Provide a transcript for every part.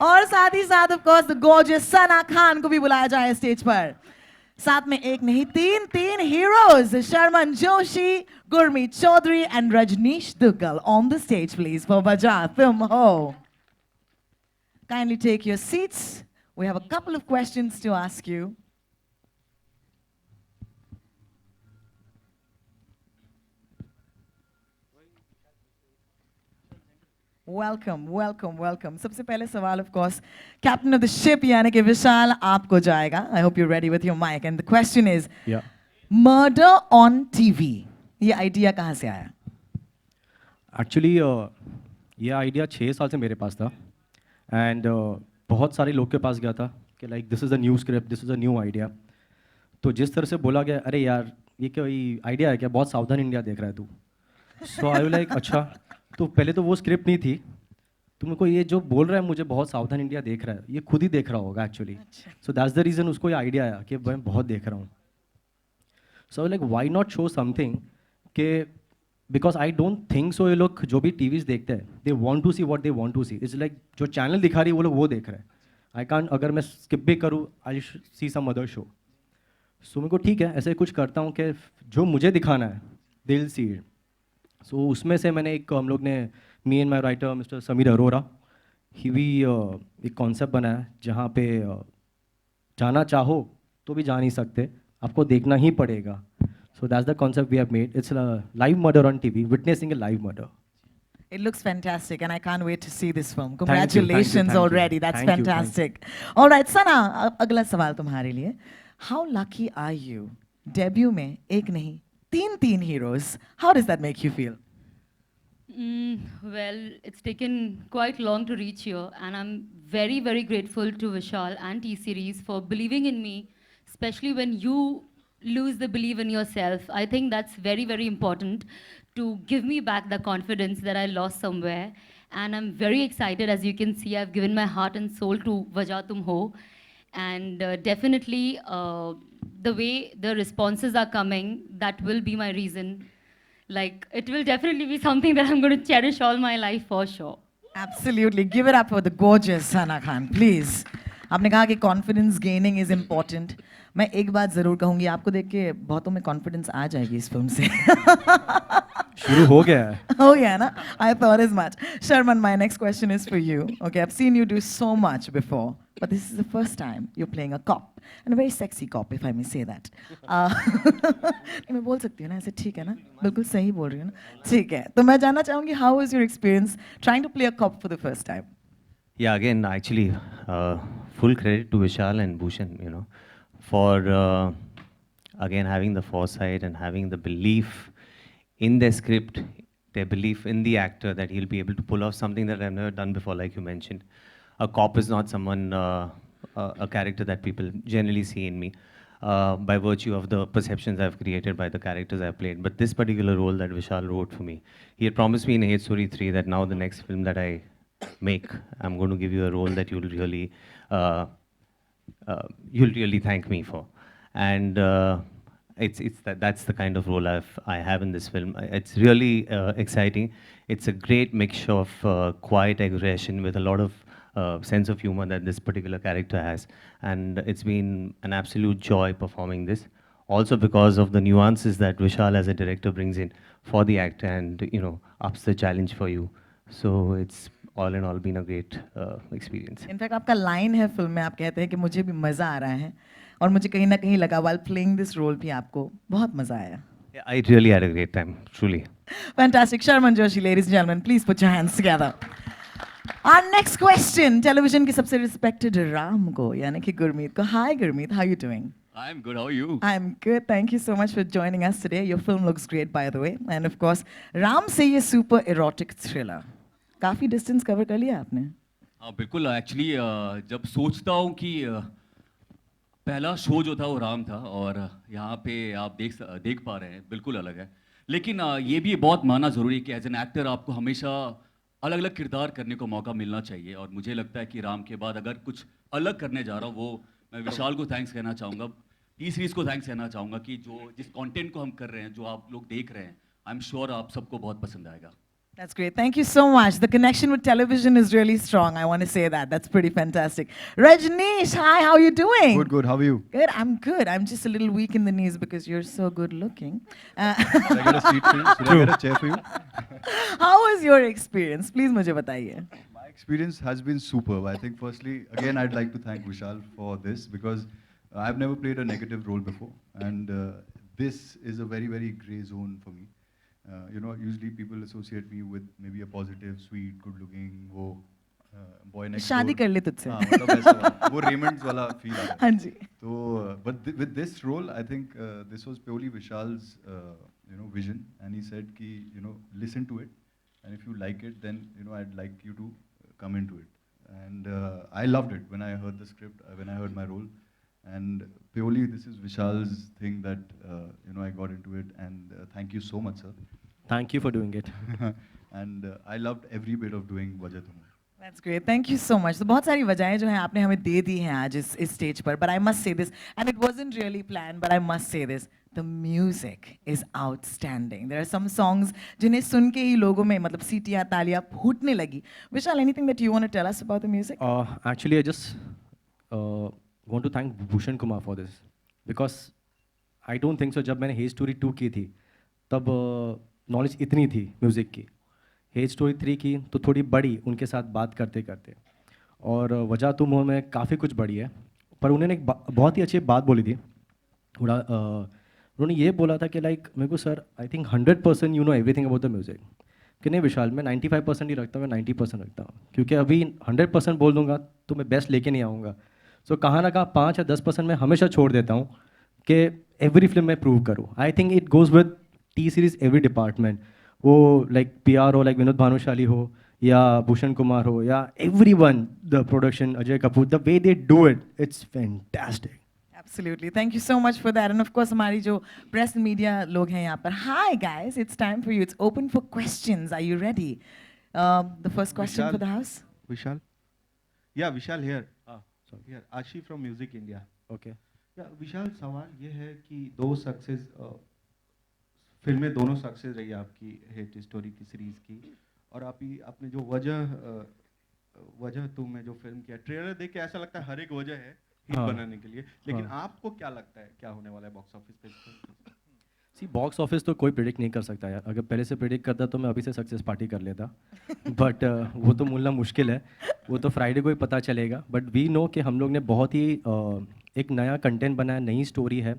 और साथ ही साथ of course the gorgeous Sana Khan को भी बुलाया जाए स्टेज पर। साथ में एक नहीं तीन तीन heroes, Sharman Joshi, Gurmeet Choudhary and Rajneesh Duggal on the stage please for वजह तुम हो। Kindly take your seats. We have a couple of questions to ask you. Welcome welcome welcome. सबसे पहले सवाल of course captain of the ship यानी कि विशाल आपको जाएगा। I hope you ready with your mic and the question is murder on TV, ये idea कहाँ से आया? एक्चुअली ये आइडिया 6 साल से मेरे पास था एंड बहुत सारे लोग के पास गया था कि like this is a new script, this is a new idea. तो जिस तरह से बोला गया, अरे यार ये कोई आइडिया है क्या, बहुत सावधान इंडिया देख रहा है तू। सो आई लाइक अच्छा, तो पहले तो वो स्क्रिप्ट नहीं थी, तो मेरे को ये जो बोल रहा है मुझे बहुत सावधान इंडिया देख रहा है, ये खुद ही देख रहा होगा actually. So that's the reason उसको ये आइडिया आया कि मैं बहुत देख रहा हूँ। So like why not show something के, because I don't think so ये लोग जो भी टीवीज़ देखते हैं they want to see what they want to see. It's like जो चैनल दिखा रही है वो लोग वो देख रहे हैं। आई कांट, अगर मैं स्किप भी करूँ आई सी सम अदर शो। सो मेरे को ठीक है, ऐसे कुछ करता हूँ कि जो मुझे दिखाना है दे विल सी इट। सो उसमें से मैंने हम लोग ने, me and my writer mister Sameer Arora, ही भी एक कॉन्सेप्ट बनाया जहाँ पे जाना चाहो तो भी जा नहीं सकते, आपको देखना ही पड़ेगा। So that's the concept we have made. It's live murder on TV, witnessing a live murder. It looks fantastic and I can't wait to see this film. Thank you, Congratulations thank you. already. That's Thank you, fantastic. All right, Sana, अगला सवाल तुम्हारे लिए। How lucky are you? Debut में एक नहीं तीन तीन heroes. How does that make you feel? Well, it's taken quite long to reach here, and I'm very, very grateful to Vishal and T-Series for believing in me, especially when you lose the belief in yourself. I think that's very, very important to give me back the confidence that I lost somewhere. And I'm very excited. As you can see, I've given my heart and soul to Wajah Tum Ho. And definitely, the way the responses are coming, that will be my reason. Like, it will definitely be something that I'm going to cherish all my life for sure. Absolutely. Give it up for the gorgeous Sana Khan, please. आपने कहा कि confidence gaining is important. मैं एक बात जरूर कहूंगी, आपको देख के बहुतों में कॉन्फिडेंस आ जाएगी इस फिल्म से। शुरू हो गया है। हो गया ना? I thought as much. Sharman, my next question is for you. Okay, I've seen you do so much before, but this is the first time you're playing a cop, and a very sexy cop, if I may say that. मैं बोल सकती हूँ ना ऐसे, ठीक है ना? बिल्कुल सही बोल रही हूँ ना? ठीक है। तो मैं जानना चाहूँगी, how was your experience trying to play a cop for the first time? Yeah, again, actually, full credit to Vishal and Bhushan, for again having the foresight and having the belief in their script, their belief in the actor that he'll be able to pull off something that I've never done before, like you mentioned. A cop is not someone, a character that people generally see in me, by virtue of the perceptions I've created by the characters I've played. But this particular role that Vishal wrote for me, he had promised me in Hate Story 3 that now the next film that I make, I'm going to give you a role that you'll really thank me for. And that's the kind of role I have in this film. It's really exciting. It's a great mixture of quiet aggression with a lot of sense of humor that this particular character has. And it's been an absolute joy performing this. Also because of the nuances that Vishal as a director brings in for the actor and, ups the challenge for you. So it's all in all been a great experience. In fact आपका line है film में, आप कहते हैं कि मुझे भी मज़ा आ रहा है, और मुझे कहीं ना कहीं लगा while playing this role भी आपको बहुत मज़ा आया। Yeah, I really had a great time, truly. Fantastic. Sharman Joshi, ladies and gentlemen, please put your hands together. Our next question, television की सबसे respected राम को, यानी कि गुरमीत को। Hi Gurmeet, how are you doing? I'm good. How are you? I'm good. Thank you so much for joining us today. Your film looks great, by the way. And of course, Ram से ये super erotic thriller. काफी distance cover कर लिया आपने। हाँ बिल्कुल। Actually जब सोचता हूँ कि पहला शो जो था वो राम था, और यहाँ पे आप देख पा रहे हैं बिल्कुल अलग है। लेकिन ये भी बहुत मानना ज़रूरी है कि एज एन एक्टर आपको हमेशा अलग अलग किरदार करने को मौका मिलना चाहिए। और मुझे लगता है कि राम के बाद अगर कुछ अलग करने जा रहा हूँ, वो मैं विशाल को थैंक्स कहना चाहूँगा, टी सीरीज़ को थैंक्स कहना चाहूँगा कि जिस कंटेंट को हम कर रहे हैं, जो आप लोग देख रहे हैं, आई एम श्योर आप सबको बहुत पसंद आएगा। That's great. Thank you so much. The connection with television is really strong. I want to say that. That's pretty fantastic. Rajneesh, hi, how are you doing? Good, good. How are you? Good, I'm good. I'm just a little weak in the knees because you're so good looking. Should I get a seat for you? Should I get a chair for you? How was your experience? Please मुझे बताइए. My experience has been superb. I think firstly, again, I'd like to thank Vishal for this because I've never played a negative role before. And this is a very, very grey zone for me. You know, usually people associate me with maybe a positive, sweet, good-looking, वो boy next door. शादी कर ले तुझसे. हाँ, मतलब वैसा वाला, वो Raymond's वाला feel आता है. हाँ जी. So, with this role, I think this was purely Vishal's, vision, and he said कि, listen to it, and if you like it, then, I'd like you to come into it. And I loved it when I heard the script, when I heard my role, and purely this is Vishal's thing that, I got into it, and thank you so much, sir. Thank you for doing it. And I loved every bit of doing Wajah Tum Ho. That's great. Thank you so much. तो बहुत सारी वजहें जो हैं आपने हमें दे दी हैं आज इस स्टेज पर. But I must say this, and it wasn't really planned, but I must say this. The music is outstanding. There are some songs जिन्हें सुन के ही लोगों में मतलब सीटियाँ तालियाँ फूटने लगी. Vishal, anything that you want to tell us about the music? Actually, I just want to thank Bhushan Kumar for this because I don't think so. जब मैंने Hey Story 2 की थी तब नॉलेज इतनी थी म्यूज़िक की. Hey Story 3 की तो थोड़ी बड़ी उनके साथ बात करते करते, और वजह तुम हो में काफ़ी कुछ बड़ी है. पर उन्होंने एक बहुत ही अच्छी बात बोली थी. थोड़ा उन्होंने ये बोला था कि लाइक मेरे को sir I think 100% you know everything about the music. कि नहीं विशाल, मैं 95% ही रखता हूँ, मैं 90% रखता हूँ, क्योंकि अभी 100% बोल दूंगा तो मैं बेस्ट लेके नहीं आऊँगा. सो कहाँ ना कहाँ 5 या 10% मैं हमेशा छोड़ देता हूँ कि एवरी फिल्म में प्रूव करूँ. I think it goes with T series every department. वो लाइक PR हो, लाइक विनोद भानुशाली हो या भूषण कुमार हो या everyone, the production, Ajay Kapoor, the way they do it, it's fantastic. Absolutely. Thank you so much for that. And of course, हमारी जो press and media लोग हैं यहाँ पर. Hi guys, it's time for you. It's open for questions. Are you ready? The first question Vishal. for the house. Vishal? Yeah, Vishal here. Sorry. Here, Ashi from Music India. Okay. Yeah, Vishal, सवाल ये है कि दो success फिल्में दोनों success रही आपकी hit story की सीरीज की, और आपने जो वजह तुम में जो फिल्म किया, ट्रेलर देख के ऐसा लगता है हर एक वजह है हिट हाँ. बनाने के लिए, लेकिन हाँ. आपको क्या लगता है क्या होने वाला है बॉक्स ऑफिस पे? सी बॉक्स ऑफिस तो कोई प्रिडिक्ट नहीं कर सकता यार. अगर पहले से प्रिडिक्ट करता तो मैं अभी से सक्सेस पार्टी कर लेता. बट वो तो मिलना मुश्किल है. वो तो फ्राइडे को ही पता चलेगा. बट वी नो कि हम लोग ने बहुत ही एक नया कंटेंट बनाया, नई स्टोरी है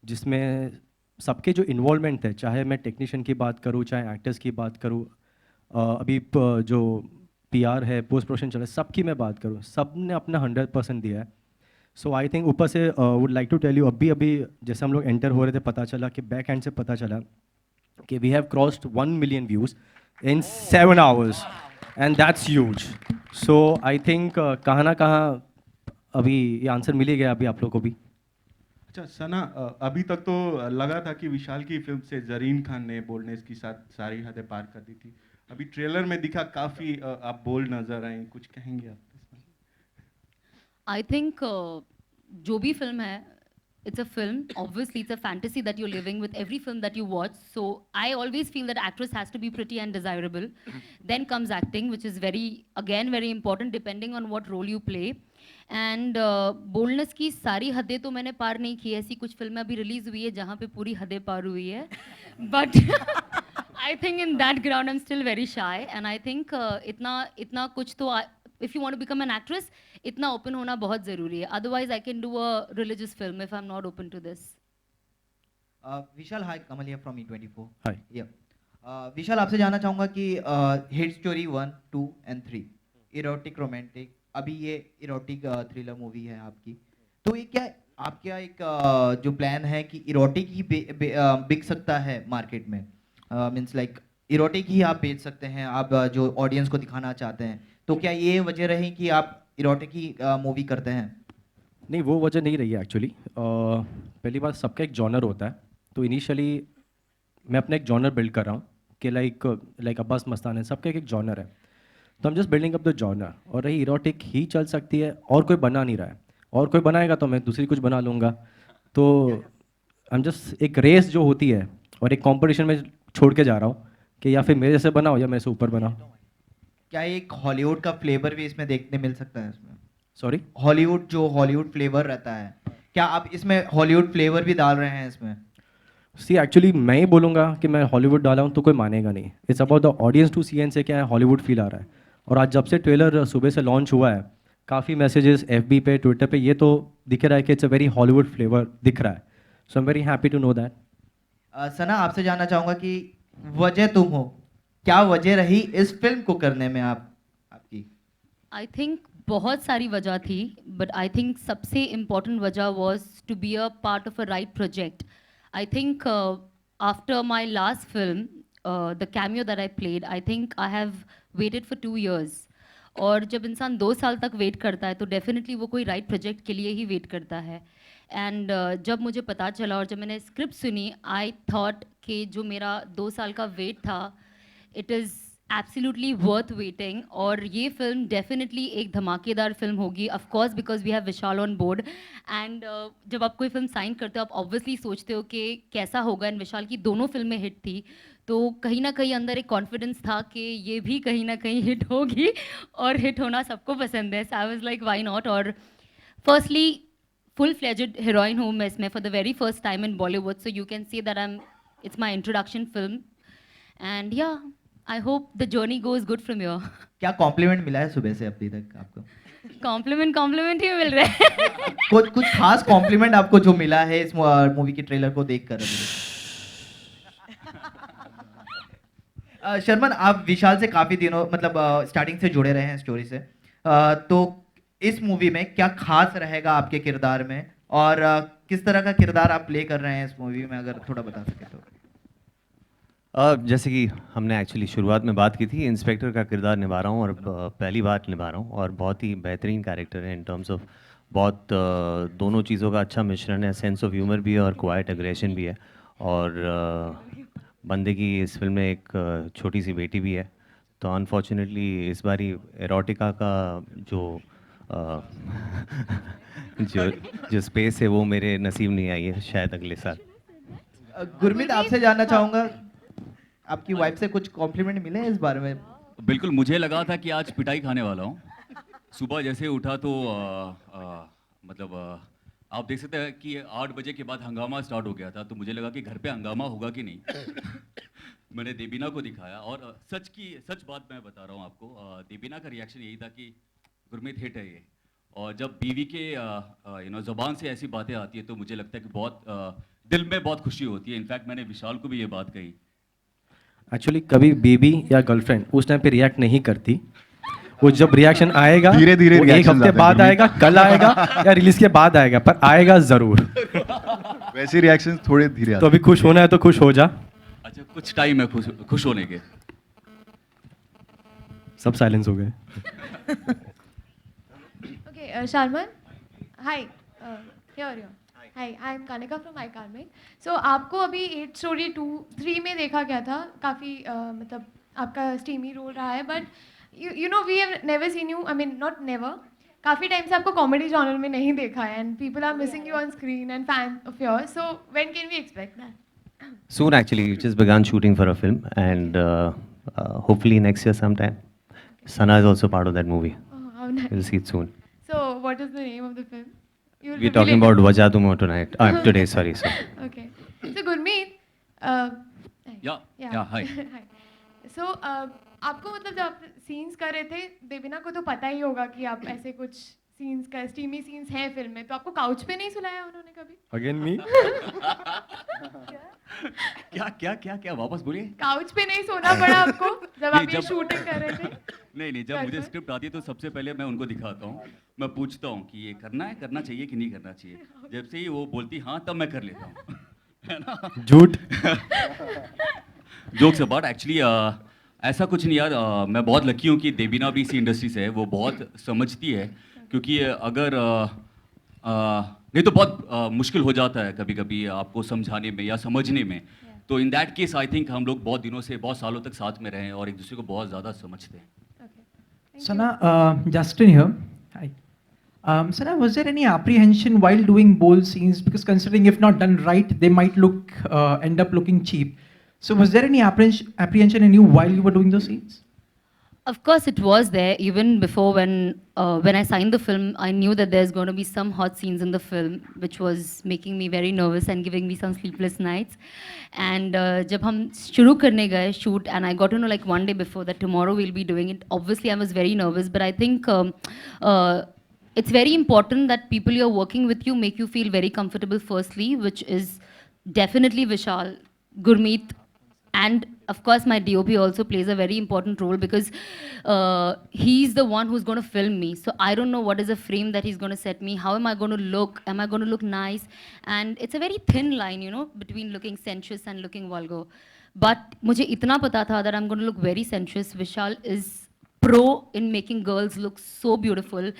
जिसमें सबके जो इन्वॉल्वमेंट है, चाहे मैं टेक्नीशियन की बात करूँ, चाहे एक्टर्स की बात करूँ, अभी जो PR है, पोस्ट प्रोडक्शन चल रहा है, सबकी मैं बात करूँ, सब ने अपना 100% दिया है. सो आई थिंक ऊपर से would like to tell you, अभी जैसे हम लोग एंटर हो रहे थे पता चला कि बैक एंड से पता चला कि we have crossed 1 million views in 7 hours, and that's huge. So I think कहाँ ना कहाँ अभी ये आंसर मिल ही गया अभी आप लोग को भी. अच्छा सना, अभी तक तो लगा था कि विशाल की फिल्म से जरीन खान ने बोल्डनेस की साथ सारी हदें पार कर दी थी. अभी ट्रेलर में दिखा काफ़ी आप बोल्ड नजर आए, कुछ कहेंगे आप? I think जो भी फिल्म है, it's a film. Obviously, it's a fantasy that you're living with every film that you watch. So I always feel that actress has to be pretty and desirable. Then comes acting, which is very important depending on what role you play. And boldness की सारी हदें तो मैंने पार नहीं की. ऐसी कुछ फिल्में अभी रिलीज हुई है जहाँ पे पूरी हदें पार हुई है. But I think in that ground I'm still very shy. And I think इतना कुछ तो if you want to become an actress, इतना open होना बहुत ज़रूरी है. Otherwise, I can do a religious film if I'm not open to this. Vishal, hi, Kamal here from E24. Hi. Yeah. विशाल, आपसे जानना चाहूँगा कि hit story 1, 2 and 3, erotic romantic, अभी ये इरोटिक थ्रिलर मूवी है आपकी, तो ये क्या आपका एक जो प्लान है कि इरोटिक ही बिक सकता है मार्केट में, मीन्स लाइक इरोटिक ही आप बेच सकते हैं, आप जो ऑडियंस को दिखाना चाहते हैं, तो क्या ये वजह रही कि आप इरोटिक ही मूवी करते हैं? नहीं, वो वजह नहीं रही है एक्चुअली. पहली बात, सबका एक जॉनर होता है. तो इनिशियली मैं अपना एक जॉनर बिल्ड कर रहा हूँ कि लाइक अब्बास मस्तान है, सबका एक जॉनर है. तो हम just building up the genre. और रही इरोटिक ही चल सकती है, और कोई बना नहीं रहा है, और कोई बनाएगा तो मैं दूसरी कुछ बना लूँगा. तो हम जस्ट एक रेस जो होती है और एक कॉम्पिटिशन में छोड़ के जा रहा हूँ कि या फिर मेरे जैसे बनाओ या मेरे से ऊपर बनाओ. क्या एक हॉलीवुड का फ्लेवर भी इसमें देखने मिल सकता है इसमें? सॉरी. हॉलीवुड जो हॉलीवुड फ्लेवर रहता है, क्या आप इसमें हॉलीवुड फ्लेवर भी डाल रहे हैं इसमें? सी एक्चुअली मैं ही बोलूँगा कि मैं हॉलीवुड डाला हूँ तो कोई मानेगा नहीं. It's about the audience to see and से क्या हॉलीवुड फील आ रहा है. और आज जब से ट्रेलर सुबह से लॉन्च हुआ है, काफ़ी मैसेजेस FB पे, ट्विटर पे ये तो दिख रहा है कि it's a very Hollywood flavour दिख रहा है. So I am very happy to know that. Sana, आपसे जानना चाहूंगा कि वजह तुम हो, क्या वजह रही इस फिल्म को करने में आपकी? आई थिंक बहुत सारी वजह थी, बट आई थिंक सबसे इम्पॉर्टेंट वजह was to be a part of a right project. I think after my last film, the cameo that I played, I think I have waited for 2 years. और जब इंसान 2 साल तक wait करता है तो डेफिनेटली वो कोई राइट प्रोजेक्ट के लिए ही वेट करता है. एंड जब मुझे पता चला और जब मैंने स्क्रिप्ट सुनी, आई थॉट कि जो मेरा 2 साल का वेट था, it is absolutely worth waiting. और ये फिल्म डेफिनेटली एक धमाकेदार फिल्म होगी, of course because we have Vishal on board. And जब आप कोई फिल्म साइन करते हो, आप ऑब्वियसली सोचते हो कि कैसा होगा. एंड विशाल की दोनों फिल्में हिट थी, तो कहीं ना कहीं अंदर एक कॉन्फिडेंस था कि ये भी कहीं ना कहीं हिट होगी, और हिट होना सबको पसंद है. So I was like why not. और फर्स्टली फुल फ्लेजेड हीरोइन हूँ मैं इसमें for the very first time in Bollywood. So you can see that it's my introduction film. And yeah I hope the journey goes good from your. क्या compliment मिला है सुबह से अभी तक आपको? कॉम्प्लीमेंट ही मिल रहा है. कुछ खास कॉम्प्लीमेंट आपको जो मिला है इस मूवी की ट्रेलर को देखकर? शर्मन, आप विशाल से काफ़ी दिनों मतलब स्टार्टिंग से जुड़े रहे हैं स्टोरी से, तो इस मूवी में क्या खास रहेगा आपके किरदार में, और किस तरह का किरदार आप प्ले कर रहे हैं इस मूवी में, अगर थोड़ा बता सके तो? जैसे कि हमने एक्चुअली शुरुआत में बात की थी, इंस्पेक्टर का किरदार निभा रहा हूँ और पहली बार निभा रहा हूँ, और बहुत ही बेहतरीन कैरेक्टर है इन टर्म्स ऑफ बहुत दोनों चीज़ों का अच्छा मिश्रण है. सेंस ऑफ ह्यूमर भी है और क्वाइट एग्रेशन भी है. और बंदे की इस फिल्म में एक छोटी सी बेटी भी है. तो अनफॉर्चुनेटली इस बारी एरोटिका का जो जो स्पेस है वो मेरे नसीब नहीं आई है, शायद अगले साल. गुरमीत, आपसे जानना चाहूँगा, आपकी वाइफ से कुछ कॉम्प्लीमेंट मिले हैं इस बारे में? बिल्कुल, मुझे लगा था कि आज पिटाई खाने वाला हूँ. सुबह जैसे उठा तो मतलब आप देख सकते हैं कि 8 बजे के बाद हंगामा स्टार्ट हो गया था, तो मुझे लगा कि घर पे हंगामा होगा कि नहीं. मैंने देबीना को दिखाया, और सच बात मैं बता रहा हूँ आपको, देबीना का रिएक्शन यही था कि गुरमीत हिट है ये. और जब बीवी के ज़बान से ऐसी बातें आती है तो मुझे लगता है कि बहुत दिल में बहुत खुशी होती है. इनफैक्ट मैंने विशाल को भी ये बात कही. एक्चुअली कभी बेबी या गर्लफ्रेंड उस टाइम पे रिएक्ट नहीं करती. वो जब रिएक्शन आएगा धीरे-धीरे वो एक reactions हफ्ते आते हैं, बाद गुरमीत. आएगा, कल आएगा या रिलीज के बाद आएगा, पर आएगा जरूर. वैसे रिएक्शंस थोड़े धीरे आते तो अभी खुश होना है तो खुश हो जा. अच्छा, कुछ टाइम है खुश होने के. सब साइलेंस हो गए. Okay, Sharman, hi. Here you are. Hi, I am Kanika from iCarmain. So आपको अभी 8 Story 2-3 में देखा गया था, काफ़ी मतलब आपका स्टीमी रोल रहा है, but you know we have never seen you, I mean not never, काफ़ी टाइम से आपको कॉमेडी जॉनर में नहीं देखा है, and people are missing you on screen and fan of yours. So when can we expect that? Soon actually, we just begun shooting for a film, and hopefully next year sometime. Sana is also part of that movie. Oh, how nice. We'll see it soon. So what is the name of the film? You will We're reveal talking it. about Wajah Tum Ho tonight. Today, sorry. Okay. So Gurmeet, या हाय. Hi. So आपको मतलब जब आप scenes कर रहे थे, देवीना को तो पता ही होगा कि आप ऐसे कुछ सीन्स का स्टीमी सीन्स हैं फिल्म में, तो आपको काउच पे नहीं सुलाया उन्होंने कभी? अगेन मी. क्या वापस बोलिए. काउच पे नहीं सोना पड़ा आपको जब नहीं, आप ये जब- शूटिंग कर रहे थे? नहीं, जब मुझे स्क्रिप्ट आती है तो सबसे पहले मैं उनको दिखाता हूँ. मैं पूछता हूँ कि ये करना चाहिए कि नहीं करना चाहिए. जब से ही वो बोलती हाँ, तब मैं कर लेता हूँ. है ना. झूठ. जोक्स अपार्ट, एक्चुअली ऐसा कुछ नहीं यार. मैं बहुत लकी हूँ कि देबीना भी इसी इंडस्ट्री से है. वो बहुत समझती है, क्योंकि अगर नहीं तो बहुत मुश्किल हो जाता है कभी कभी आपको समझाने में या समझने में. तो in that case I think हम लोग बहुत दिनों से, बहुत सालों तक साथ में रहे हैं और एक दूसरे को बहुत ज़्यादा समझते हैं. Sana, Justin here. Hi. Sana, was there any apprehension while doing bold scenes? Because considering if not done right, they might end up looking cheap. So was there any apprehension in you while you were doing those scenes? Of course, it was there even before when I signed the film. I knew that there's going to be some hot scenes in the film, which was making me very nervous and giving me some sleepless nights. And जब हम शुरू करने गए shoot, and I got to know like one day before that tomorrow we'll be doing it. Obviously, I was very nervous, but I think it's very important that people you're working with you make you feel very comfortable. Firstly, which is definitely Vishal, Gurmeet. And of course, my DOP also plays a very important role because he's the one who's going to film me. So I don't know what is the frame that he's going to set me. How am I going to look? Am I going to look nice? And it's a very thin line, you know, between looking sensuous and looking vulgar. But मुझे इतना पता था that I'm going to look very sensuous. Vishal is pro in making girls look so beautiful.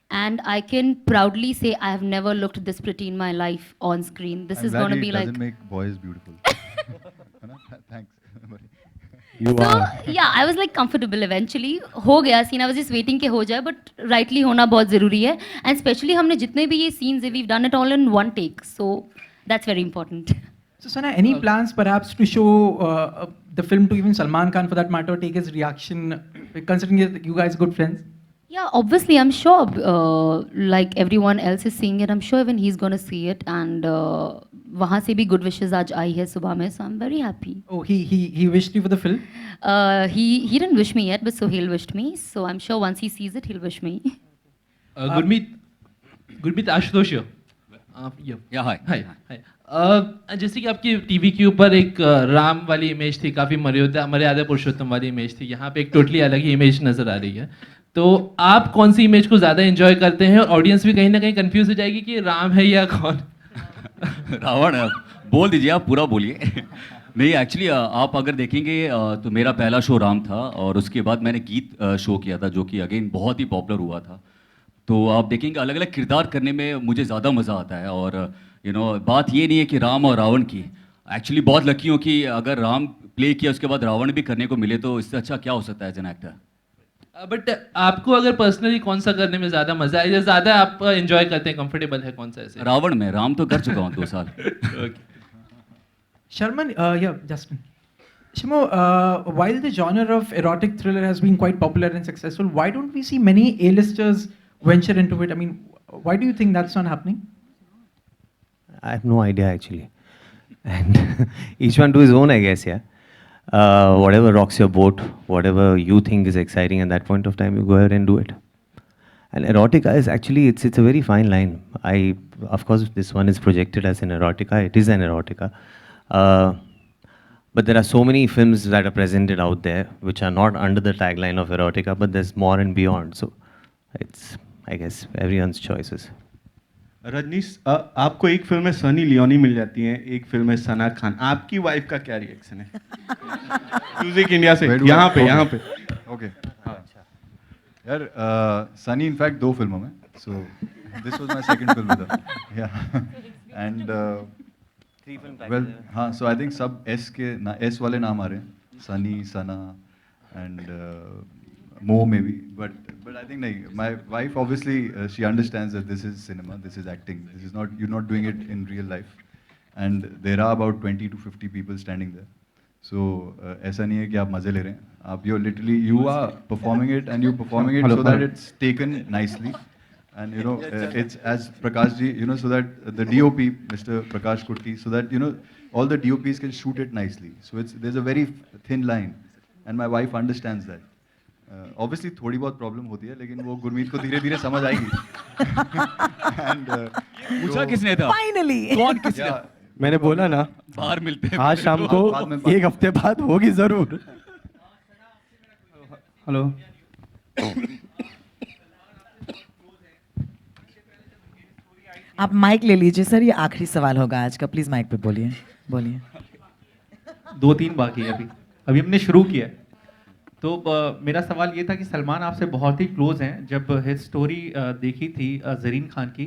And I can proudly say I have never looked this pretty in my life on screen. This I'm is glad going to he be like... doesn't make boys beautiful. Thanks. You So are. yeah, I was like comfortable eventually. हो गया scene. I was just waiting कि हो जाए, but rightly होना बहुत ज़रूरी है. And especially हमने जितने भी ये scenes है, we've done it all in one take. So that's very important. So Sana, any plans perhaps to show the film to even Salman Khan for that matter, take his reaction, considering that you guys are good friends? Yeah, obviously, I'm sure like everyone else is seeing it. I'm sure even he's going to see it. And वहाँ से भी good wishes आज आई है सुबह में. So I'm very happy. Oh, he wished you for the film? He didn't wish me yet, but Sohail wished me. So I'm sure once he sees it, he'll wish me. Gurmeet Ashutosh या हाय हाय जैसे कि आपकी TV के ऊपर एक राम वाली image थी, काफ़ी मर्यादा पुरुषोत्तम वाली इमेज थी, यहाँ पे एक टोटली अलग ही इमेज नज़र आ रही है. तो आप कौन सी इमेज को ज़्यादा एंजॉय करते हैं और ऑडियंस भी कहीं ना कहीं कंफ्यूज हो जाएगी कि राम है या कौन? रावण है, बोल दीजिए, आप पूरा बोलिए. नहीं, एक्चुअली आप अगर देखेंगे तो मेरा पहला शो राम था और उसके बाद मैंने गीत शो किया था जो कि अगेन बहुत ही पॉपुलर हुआ था. तो आप देखेंगे अलग अलग किरदार करने में मुझे ज़्यादा मज़ा आता है. और बात ये नहीं है कि राम और रावण की, एक्चुअली बहुत लकी हूँ कि अगर राम प्ले किया उसके बाद रावण भी करने को मिले, तो इससे अच्छा क्या हो सकता है एज एन एक्टर. बट आपको अगर पर्सनली कौन सा करने में ज़्यादा मज़ा है या ज़्यादा आप एंजॉय करते हैं, कंफर्टेबल है कौन सा ऐसे? रावण में. राम तो कर चुका हूँ 2 साल. Sharman, yeah, Justin. Shimo, while the genre of erotic thriller has been quite popular and successful, why don't we see many A-listers venture into it? I mean, why do you think that's not happening? I have no idea actually. And each one to his own, I guess, yeah. Whatever rocks your boat, whatever you think is exciting at that point of time, you go ahead and do it. And erotica is actually, it's a very fine line. Of course, this one is projected as an erotica. It is an erotica. But there are so many films that are presented out there which are not under the tagline of erotica, but there's more and beyond. So it's, I guess, everyone's choices. Rajneesh, आपको एक film में Sunny Leone मिल जाती है, एक film में सना खान. आपकी wife का क्या रिएक्शन है? म्यूजिक इंडिया से यहाँ पे. ओके. यार सनी इनफैक्ट 2 फिल्मों में. So this was my second film with her. या एंड 3 फिल्म. वेल हाँ, सो आई थिंक सब एस वाले नाम आ रहे हैं. सनी, सना and Mo maybe, but I think my wife obviously she understands that this is cinema, this is acting, this is not, you're not doing it in real life, and there are about 20 to 50 people standing there. So ऐसा नहीं है कि आप मजे ले रहे हैं, आप you're literally, you are performing it and you're performing it so that it's taken nicely, and it's as Prakash ji, so that the DOP, Mr. Prakash Kutti, so that all the DOPs can shoot it nicely. So there's a very thin line, and my wife understands that. Obviously थोड़ी बहुत problem होती है, लेकिन वो गुरमीत को धीरे धीरे समझ आएगी. पूछा किसने था? Finally. कौन किसने? मैंने बोला ना, बाहर मिलते हैं आज शाम को 1 हफ्ते बाद होगी जरूर. Hello. आप माइक ले लीजिए सर, ये आखिरी सवाल होगा आज का. प्लीज माइक पे बोलिए. 2-3 बाकी है अभी हमने शुरू किया है. तो मेरा सवाल ये था कि सलमान आपसे बहुत ही क्लोज हैं. जब हिट स्टोरी देखी थी ज़रीन खान की,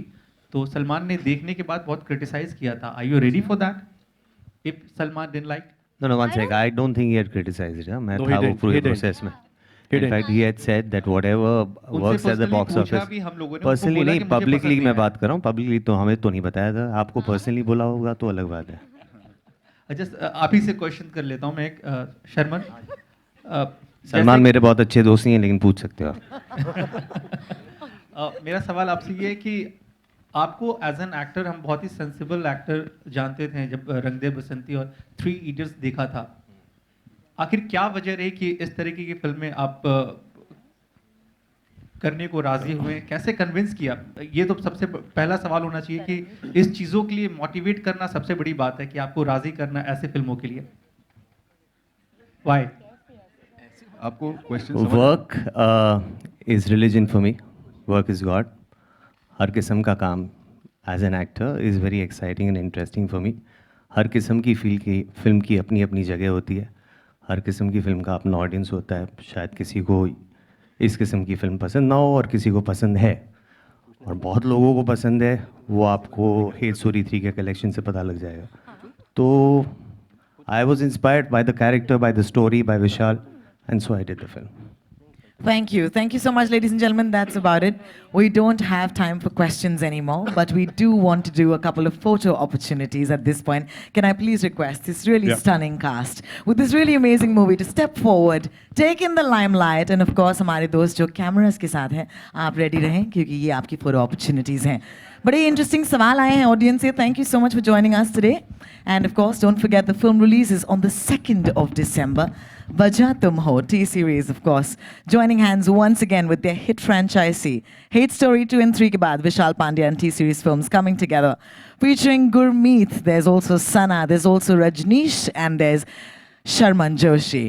तो सलमान ने देखने के बाद बहुत क्रिटिसाइज किया था. Are you ready for that if Salman didn't like? No, one sec. I don't think he had criticized it. मैं था वो पूरे process में. In fact, he had said that whatever works at the box office. Personally नहीं, publicly मैं बात कर रहा हूँ. Publicly तो हमें तो नहीं बताया था. आपको personally बोला होगा तो अलग बात है. जस्ट आप ही से क्वेश्चन कर लेता हूँ मैं एक शर्मन सलमान मेरे बहुत अच्छे दोस्त नहीं हैं, लेकिन पूछ सकते हो आप। मेरा सवाल आपसे ये है कि आपको एज एन एक्टर हम बहुत ही सेंसिबल एक्टर जानते थे जब रंग दे बसंती और 3 इडियट्स देखा था। आखिर क्या वजह रही कि इस तरीके की फिल्में आप करने को राजी हुए? कैसे कन्विंस किया? ये तो सबसे पहला सवाल होना चाहिए कि इस चीज़ों के लिए मोटिवेट करना सबसे बड़ी बात है कि आपको राजी करना ऐसे फिल्मों के लिए। वाई? आपको question work is religion for me, work is God. हर किस्म का काम as an actor is very exciting and interesting for me. हर किस्म की फिल्म की अपनी अपनी जगह होती है, हर किस्म की फिल्म का अपना ऑडियंस होता है। शायद किसी को इस किस्म की फिल्म पसंद ना हो और किसी को पसंद है, और बहुत लोगों को पसंद है, वो आपको हेट स्टोरी 3 के कलेक्शन से पता लग जाएगा। तो I was inspired by the character, by the story, by Vishal, and so I did the film. Thank you. Thank you so much, ladies and gentlemen. That's about it. We don't have time for questions anymore, but we do want to do a couple of photo opportunities at this point. Can I please request this really stunning cast with this really amazing movie to step forward, take in the limelight, and of course, हमारे दोस्त जो cameras के साथ हैं, आप ready रहें क्योंकि ये आपकी photo opportunities हैं. बड़े interesting सवाल आए हैं audience से. Thank you so much for joining us today. And of course, don't forget the film releases on the 2nd of December. Wajah Tum Ho T-series, of course, joining hands once again with their hit franchisee. Hate Story 2 and 3 ke baad, Vishal Pandya and T-series films coming together. Featuring Gurmeet, there's also Sana, there's also Rajneesh, and there's Sharman Joshi.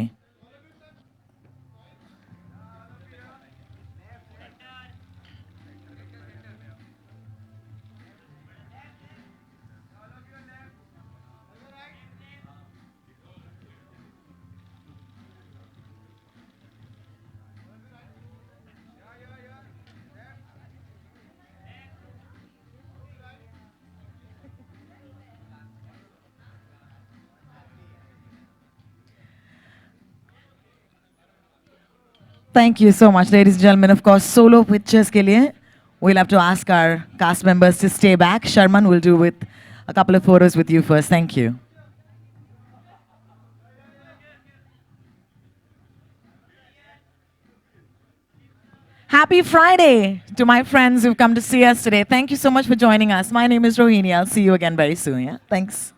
Thank you so much, ladies and gentlemen. Of course, solo pictures ke liye, we'll have to ask our cast members to stay back. Sharman will do with a couple of photos with you first. Thank you. Happy Friday to my friends who've come to see us today. Thank you so much for joining us. My name is Rohini. I'll see you again very soon. Yeah, thanks.